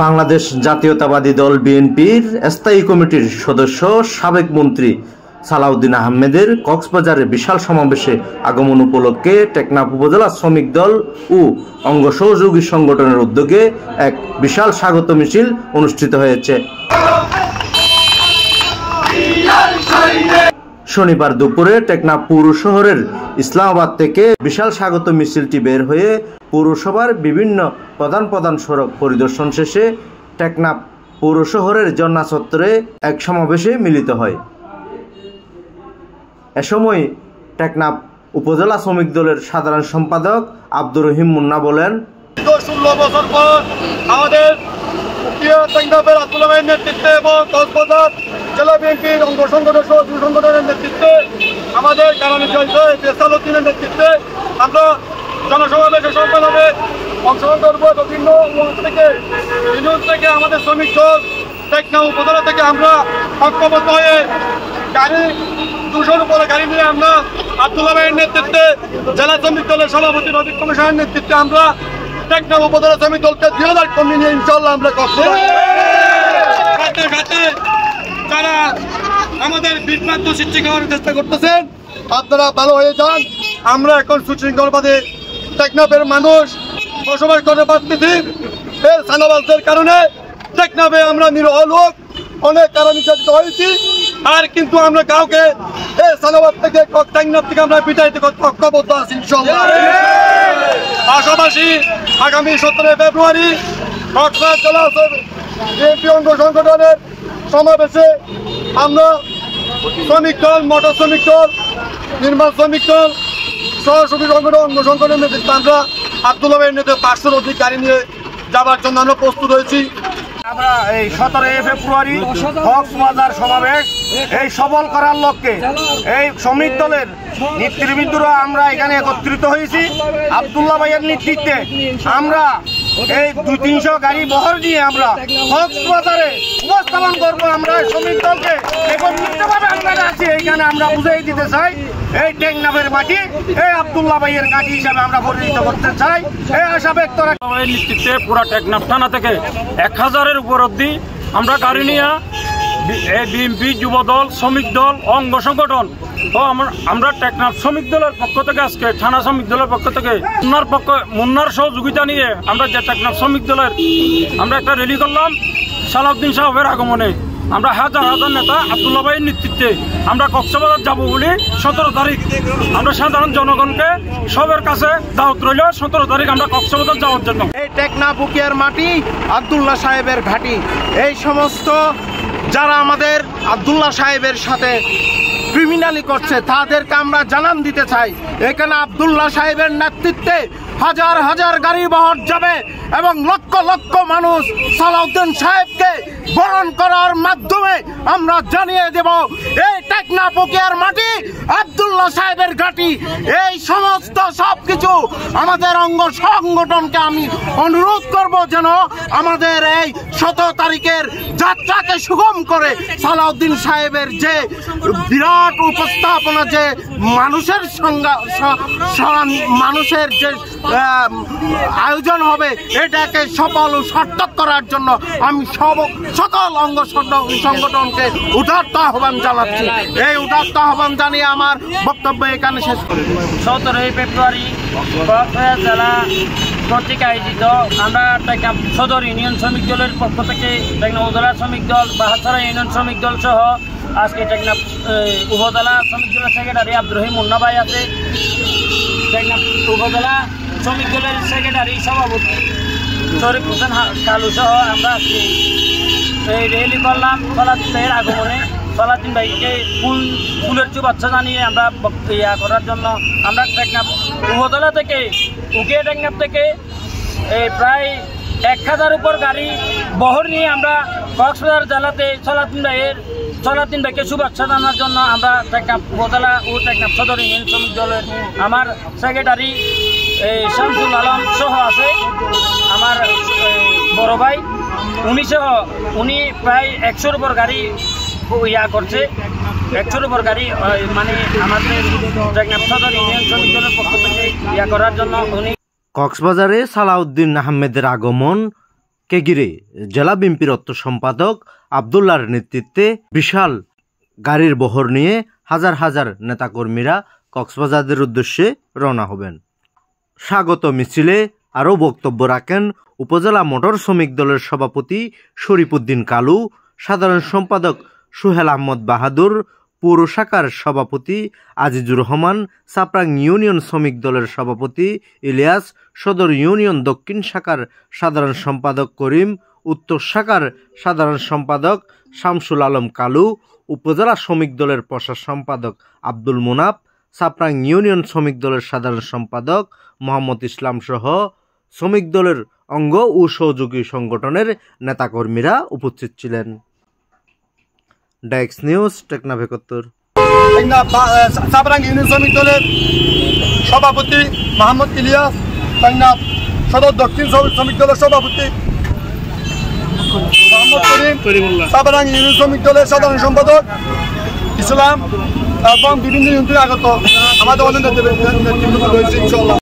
বাংলাদেশ জাতীয়তাবাদী দল বিএনপির স্থায়ী কমিটির সদস্য সাবেক মন্ত্রী সালাউদ্দিন আহমেদের কক্সবাজারে বিশাল সমাবেশে আগমন উপলক্ষে টেকনাফ উপজেলা শ্রমিক দল ও অঙ্গ সহযোগী সংগঠনের উদ্যোগে এক বিশাল স্বাগত মিছিল অনুষ্ঠিত হয়েছে। শনিবার দুপুরে টেকনাফ পৌর শহরের ইসলামাবাদ থেকে বিশাল স্বাগত মিছিলটি বের হয়ে পৌরসভার বিভিন্ন প্রধান সড়ক পরিদর্শন শেষে টেকনাফ পৌর শহরের জন্না চত্বরে এক সমাবেশে মিলিত হয়। এ সময় টেকনাফ উপজেলা শ্রমিক দলের সাধারণ সম্পাদক আব্দুর রহিম মুন্না বলেন, 16 বছর পর আমাদের টেকনাফের আব্দুল্লাহ ভাইয়ের নেতৃত্বে এবং কক্সবাজার জেলা বিএনপির অঙ্গ সংগঠন সহ দুই সংগঠনের নেতৃত্বে আমাদের কারণে সালাউদ্দিনের নেতৃত্বে আমরা জনসমাবেশে সম্মেলনে অংশগ্রহণ করবো। বিভিন্ন থেকে আমাদের শ্রমিক দল টেকনাফ উপজেলা থেকে আমরা ঐক্যবদ্ধ হয়ে গাড়ি 200-র উপরে গাড়ি নিয়ে আমরা আব্দুল্লাহ ভাইয়ের নেতৃত্বে জেলা শ্রমিক দলের সভাপতি রফিক কমিশনের নেতৃত্বে আমরা টেকনাফ উপজেলা শ্রমিক দলকে 2000 কর্মী নিয়ে ইনশাল্লাহ আমরা ঘাটে যারা আমাদের বিভ্রান্ত সৃষ্টি করার চেষ্টা করতেছেন আপনারা ভালো হয়ে যান। আমরা এখন সুশৃঙ্খলভাবে টেকনাফের মানুষ বসবাস করতে পারতেছি। এই সানাবাসদের কারণে টেকনাফে আমরা নিরহ লোক অনেক কারণ নির্যাতিত হয়েছি, আর কিন্তু আমরা কাউকে এই সানাবাদ থেকে টেকনাফ থেকে আমরা বিতাড়িত করতে ঐক্যবদ্ধ আছি ইনশাআল্লাহ। পাশাপাশি আগামী 17 ফেব্রুয়ারি কক্সবাজার জেলা বিএনপি অঙ্গ সংগঠনের সমাবেশে আমরা শ্রমিক দল, মোটর শ্রমিক দল, নির্মাণ শ্রমিক দল সহযোগী সংগঠন অঙ্গ সংগঠনের নেতৃত্বে আমরা আব্দুল্লাহ ভাইয়ের নেতৃত্বে 500 অধিক গাড়ি নিয়ে যাবার জন্য আমরা প্রস্তুত হয়েছি। আমরা এই 17 ফেব্রুয়ারি কক্সবাজার সমাবেশ এই সফল করার লক্ষ্যে এই শ্রমিক দলের নেতৃবৃন্দরা আমরা এখানে একত্রিত হয়েছি। আব্দুল্লাহ ভাইয়ের নেতৃত্বে আমরা এই 200-300 গাড়ি বহর নিয়ে আমরা কক্সবাজারে উপস্থাপন করবো। আমরা শ্রমিক দলকে একত্রিতভাবে আমরা আছি এইখানে আমরা বুঝাই দিতে চাই এই টেকনাফের মাটি এই আব্দুল্লাহ ভাইয়ের ঘাঁটি হিসাবে আমরা পরিচিত করতে চাই। এই আশা ব্যক্ত রাখি নেতৃত্বে পুরা টেকনাফ থানা থেকে 1000-এর উপর অব্দি আমরা গাড়ি নিয়ে বিএনপি যুবদল শ্রমিক দল অঙ্গ সংগঠন তো আমরা টেকনাফ শ্রমিক দলের পক্ষ থেকে আজকে থানা শ্রমিক দলের পক্ষ থেকে মুন্নার সহযোগিতা নিয়ে আমরা যে টেকনাফ শ্রমিক দলের আমরা একটা র্যালি করলাম। সালাউদ্দিন সাহেবের আগমনে আমরা হাজার নেতা আব্দুল্লাহ ভাইয়ের নেতৃত্বে আমরা কক্সবাজার যাব বলে 17 তারিখ আমরা সাধারণ জনগণকে সবার কাছে দাওয়াত রইল। 17 তারিখ আমরা কক্সবাজার যাওয়ার জন্য। এই টেকনাফ বুকিয়ার মাটি আব্দুল্লাহ সাহেবের ঘাঁটি। এই সমস্ত যারা আমাদের আব্দুল্লাহ সাহেবের সাথে ক্রিমিনালি করছে তাদেরকে আমরা জানান দিতে চাই এখানে আব্দুল্লাহ সাহেবের নেতৃত্বে হাজার গাড়ি বহর যাবে এবং লক্ষ মানুষ সালাউদ্দিন সাহেবকে বরণ করার মাধ্যমে আমরা জানিয়ে দেব এই টেকনাফ বুকিয়ার মাটি আব্দুল্লাহ সাহেবের ঘাঁটি। এই সমস্ত সবকিছু আমাদের অঙ্গ সংগঠনকে আমি অনুরোধ করব যেন আমাদের এই 17 তারিখের যাত্রাকে সুগম করে সালাউদ্দিন সাহেবের যে বিরাট উপস্থাপনা যে মানুষের যে আয়োজন হবে এটাকে সফল ও সার্থক করার জন্য আমি সকল অঙ্গ সংগঠনকে উদাত্ত আহ্বান জানাচ্ছি। এই উদাত্ত আহ্বান জানিয়ে আমার বক্তব্য এখানে শেষ করি। 17 ফেব্রুয়ারি কক্সবাজার জেলা কর্তৃক আয়োজিত আমরা টেকনাফ সদর ইউনিয়ন শ্রমিক দলের পক্ষ থেকে টেকনাফ উপজেলা শ্রমিক দল, বাহাছড়া ইউনিয়ন শ্রমিক দল সহ আজকে টেকনাফ উপজেলা শ্রমিক দলের সেক্রেটারি আব্দুর রহিম মুন্না ভাই আছে, টেকনাফ উপজেলা শ্রমিক দলের সেক্রেটারি সভাপতি শরীফ হোসেন কালু সহ আমরা এই র্যালি করলাম সালাউদ্দিন ভাইয়ের আগমনে। সালাউদ্দিন ভাইকে ফুলের শুভেচ্ছা জানিয়ে আমরা করার জন্য আমরা টেকনাফ উপজেলা থেকে টেকনাফ থেকে প্রায় 1000 উপর গাড়ি বহর নিয়ে আমরা কক্সবাজার জেলাতে সালাউদ্দিন ভাইকে শুভেচ্ছা জানার জন্য আমরা টেকনাফ উপজেলা ও টেকনাফ সদর ইউনিয়ন শ্রমিক দলের আমার সেক্রেটারি শামসুল আলম সহ আছে, আমার বড় ভাই উনি প্রায় 100-র উপর গাড়ি করছে 100 নম্বর গাড়ি মানে আমাদের টেকনাফ সদর ইউনিয়ন শ্রমিক দলের পক্ষ থেকে করার জন্য উনি কক্সবাজারে সালাউদ্দিন আহমেদের আগমন কে ঘিরে জেলা বিএনপির অর্থ সম্পাদক আবদুল্লাহর নেতৃত্বে বিশাল গাড়ির বহর নিয়ে হাজার হাজার নেতাকর্মীরা কক্সবাজারের উদ্দেশ্যে রওনা হবেন। স্বাগত মিছিলে আরও বক্তব্য রাখেন উপজেলা মোটর শ্রমিক দলের সভাপতি শরীফউদ্দিন কালু, সাধারণ সম্পাদক সোহেল আহমদ বাহাদুর, পৌর শাখার সভাপতি আজিজুর রহমান, চাপরাং ইউনিয়ন শ্রমিক দলের সভাপতি ইলিয়াস, সদর ইউনিয়ন দক্ষিণ শাখার সাধারণ সম্পাদক করিম, উত্তর শাখার সাধারণ সম্পাদক শামসুল আলম কালু, উপজেলা শ্রমিক দলের প্রচার সম্পাদক আব্দুল মুনাফ, চাপরাং ইউনিয়ন শ্রমিক দলের সাধারণ সম্পাদক মোহাম্মদ ইসলাম সহ শ্রমিক দলের অঙ্গ ও সহযোগী সংগঠনের নেতাকর্মীরা উপস্থিত ছিলেন। Desk news, Teknaf 71। চাপরাং ইউনিয়ন শ্রমিক দলের সভাপতি মোহাম্মদ ইলিয়াস, টেকনাফ সদর দক্ষিণ শ্রমিক দলের সভাপতি মোহাম্মদ করিম, চাপরাং ইউনিয়ন শ্রমিক দলের সাধারণ সম্পাদক ইসলাম এবং বিভিন্ন ইউনিয়ন আগত আমাদের অনেক নেতৃবৃন্দ রয়েছে ইনশাআল্লাহ।